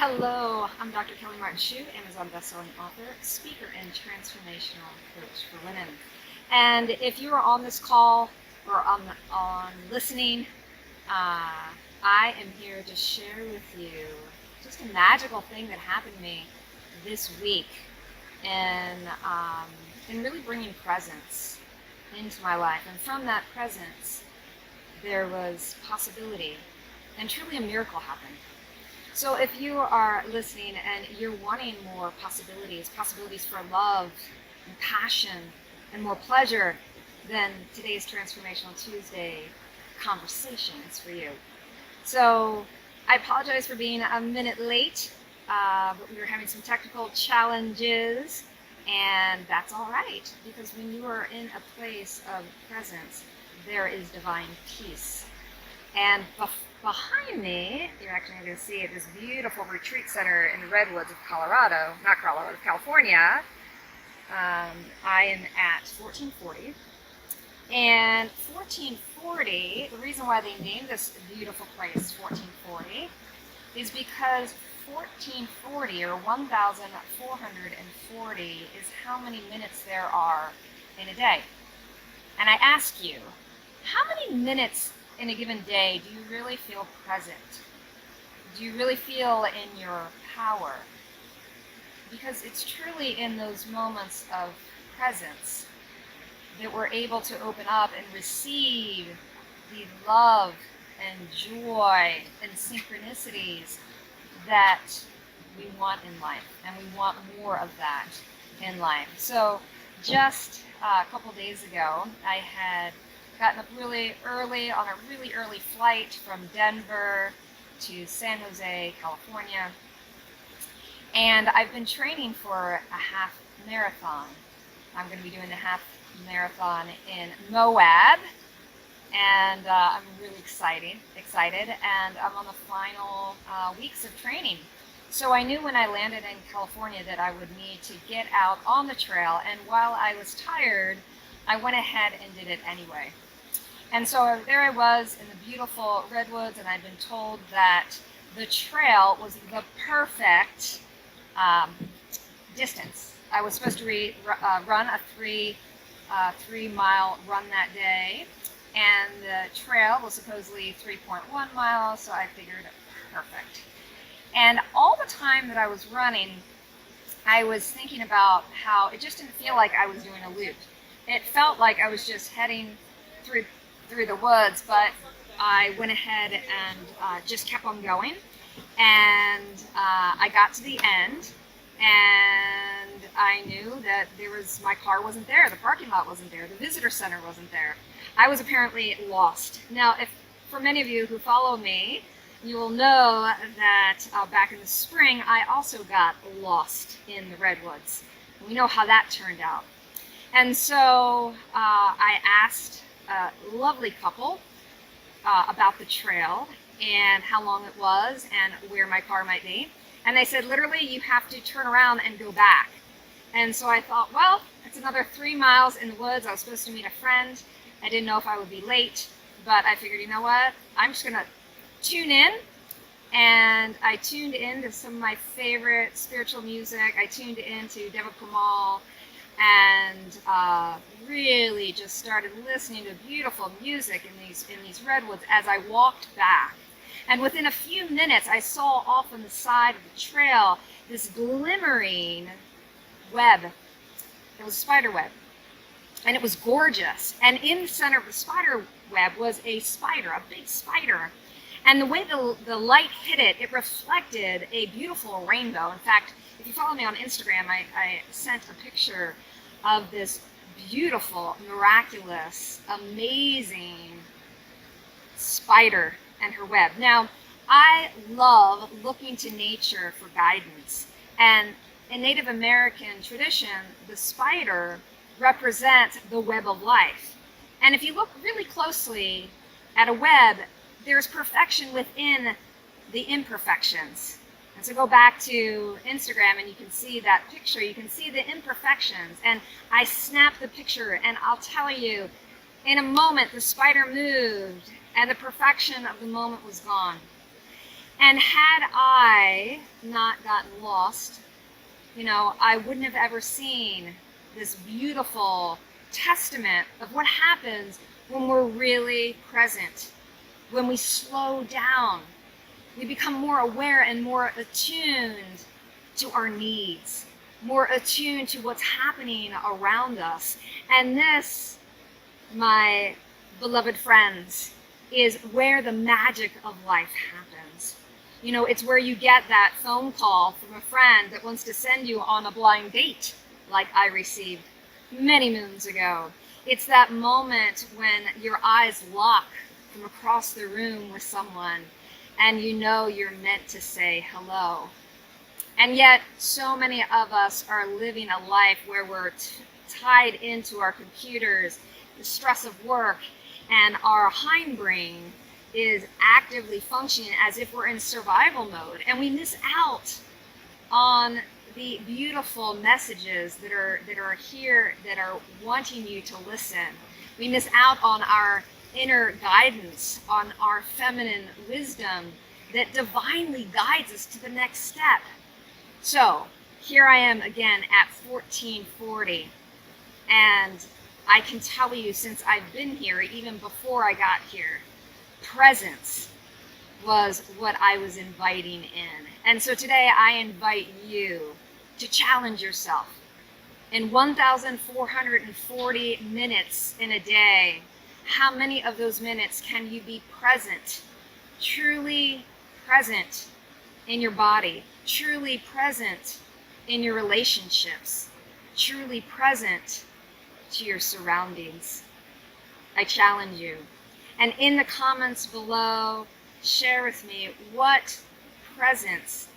Hello, I'm Dr. Kelly Martin Shue, Amazon bestselling author, speaker, and transformational coach for women. And if you are on this call or on listening, I am here to share with you just a magical thing that happened to me this week, and really bringing presence into my life. And from that presence, there was possibility, and truly a miracle happened. So if you are listening and you're wanting more possibilities for love and passion and more pleasure, then today's Transformational Tuesday conversation is for you. So I apologize for being a minute late, but we were having some technical challenges, and that's all right, because when you are in a place of presence, there is divine peace. And behind me, you're actually going to see it, this beautiful retreat center in the redwoods of California. I am at 1440. And 1440, the reason why they named this beautiful place 1440 is because 1440 or 1440 is how many minutes there are in a day. And I ask you, how many minutes in a given day do you really feel present? Do you really feel in your power? Because it's truly in those moments of presence that we're able to open up and receive the love and joy and synchronicities that we want in life, and we want more of that in life. So just a couple days ago, I had gotten up really early on a really early flight from Denver to San Jose, California. And I've been training for a half marathon. I'm going to be doing the half marathon in Moab. And I'm really excited. And I'm on the final weeks of training. So I knew when I landed in California that I would need to get out on the trail. And while I was tired, I went ahead and did it anyway. And so there I was in the beautiful redwoods, and I'd been told that the trail was the perfect distance. I was supposed to run a 3-mile run that day, and the trail was supposedly 3.1 miles, so I figured perfect. And all the time that I was running, I was thinking about how it just didn't feel like I was doing a loop. It felt like I was just heading through the woods, but I went ahead and just kept on going, and I got to the end, and I knew that my car wasn't there, the parking lot wasn't there, the visitor center wasn't there. I was apparently lost. Now, for many of you who follow me, you will know that back in the spring, I also got lost in the redwoods. We know how that turned out. And so I asked a lovely couple about the trail and how long it was and where my car might be. And they said, literally, you have to turn around and go back. And so I thought, well, it's another 3 miles in the woods. I was supposed to meet a friend. I didn't know if I would be late, but I figured, you know what? I'm just going to tune in. And I tuned in to some of my favorite spiritual music. I tuned in to Deva Kamal, and really just started listening to beautiful music in these redwoods as I walked back. And within a few minutes, I saw off on the side of the trail this glimmering web. It was a spider web, and it was gorgeous. And in the center of the spider web was a spider, a big spider. And the way the light hit it, it reflected a beautiful rainbow. In fact, if you follow me on Instagram, I sent a picture of this beautiful, miraculous, amazing spider and her web. Now, I love looking to nature for guidance. And in Native American tradition, the spider represents the web of life. And if you look really closely at a web, there's perfection within the imperfections. And so go back to Instagram and you can see that picture. You can see the imperfections. And I snapped the picture, and I'll tell you, in a moment the spider moved and the perfection of the moment was gone. And had I not gotten lost, I wouldn't have ever seen this beautiful testament of what happens when we're really present, when we slow down. We become more aware and more attuned to our needs, more attuned to what's happening around us. And this, my beloved friends, is where the magic of life happens. It's where you get that phone call from a friend that wants to send you on a blind date, like I received many moons ago. It's that moment when your eyes lock from across the room with someone and you're meant to say hello. And yet, so many of us are living a life where we're tied into our computers, the stress of work, and our hindbrain is actively functioning as if we're in survival mode. And we miss out on the beautiful messages that are here, that are wanting you to listen. We miss out on our inner guidance, on our feminine wisdom that divinely guides us to the next step. So here I am again at 1440, and I can tell you, since I've been here, even before I got here, presence was what I was inviting in. And so today I invite you to challenge yourself. In 1,440 minutes in a day, how many of those minutes can you be present, truly present in your body, truly present in your relationships, truly present to your surroundings? I challenge you. And in the comments below, share with me what presence,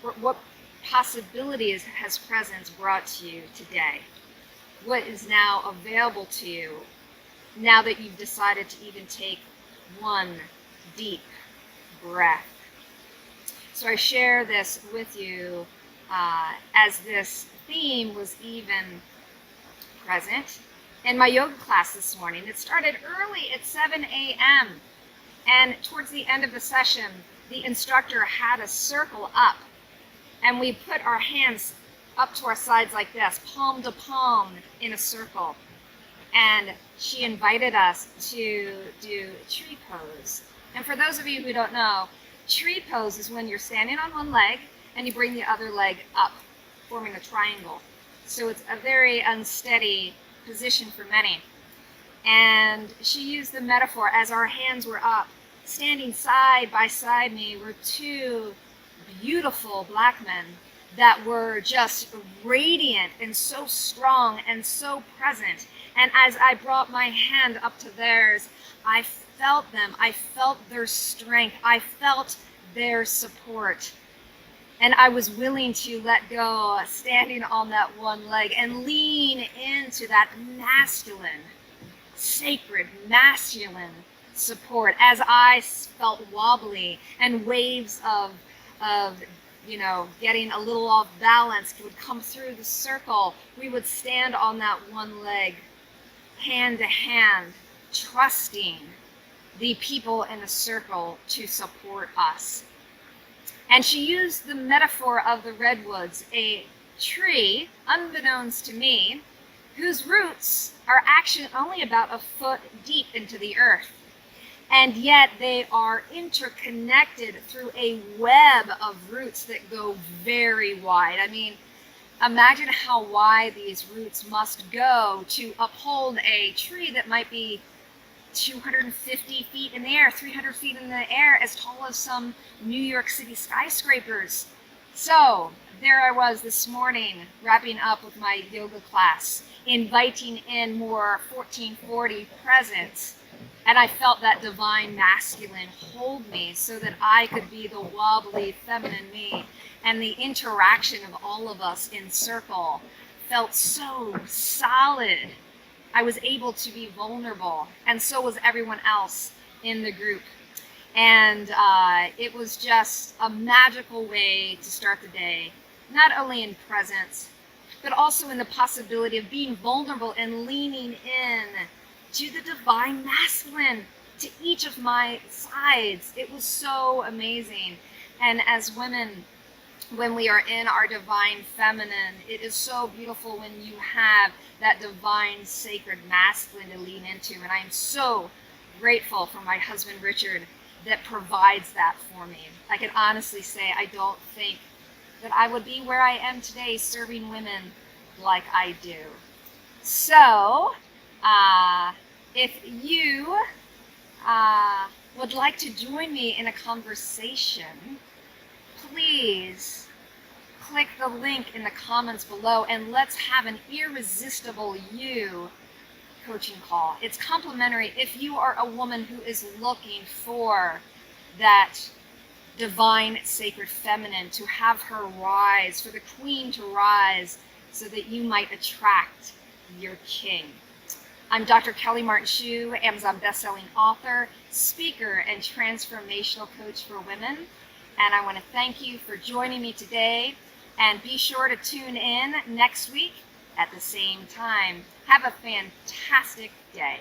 what possibilities has presence brought to you today? What is now available to you now that you've decided to even take one deep breath? So I share this with you as this theme was even present in my yoga class this morning. It started early at 7 a.m. and towards the end of the session, the instructor had us circle up, and we put our hands up to our sides like this, palm to palm in a circle. And she invited us to do tree pose. And for those of you who don't know, tree pose is when you're standing on one leg and you bring the other leg up, forming a triangle. So it's a very unsteady position for many. And she used the metaphor, as our hands were up, standing side by side me were two beautiful black men that were just radiant and so strong and so present. And as I brought my hand up to theirs, I felt them. I felt their strength. I felt their support. And I was willing to let go, standing on that one leg, and lean into that masculine, sacred, masculine support as I felt wobbly and waves of getting a little off balance would come through the circle. We would stand on that one leg, hand to hand, trusting the people in the circle to support us. And she used the metaphor of the redwoods, a tree, unbeknownst to me, whose roots are actually only about a foot deep into the earth. And yet they are interconnected through a web of roots that go very wide. I mean, imagine how wide these roots must go to uphold a tree that might be 250 feet in the air, 300 feet in the air, as tall as some New York City skyscrapers. So there I was this morning, wrapping up with my yoga class, inviting in more 1440 presence. And I felt that divine masculine hold me so that I could be the wobbly feminine me. And the interaction of all of us in circle felt so solid. I was able to be vulnerable, and so was everyone else in the group. And it was just a magical way to start the day, not only in presence, but also in the possibility of being vulnerable and leaning in to the divine masculine, to each of my sides. It was so amazing. And as women, when we are in our divine feminine, it is so beautiful when you have that divine sacred masculine to lean into. And I'm so grateful for my husband Richard that provides that for me. I can honestly say I don't think that I would be where I am today serving women like I do. So if you would like to join me in a conversation, please click the link in the comments below and let's have an irresistible you coaching call. It's complimentary if you are a woman who is looking for that divine sacred feminine, to have her rise, for the queen to rise, so that you might attract your king. I'm Dr. Kelly Martin Shue, Amazon bestselling author, speaker, and transformational coach for women. And I want to thank you for joining me today. And be sure to tune in next week at the same time. Have a fantastic day.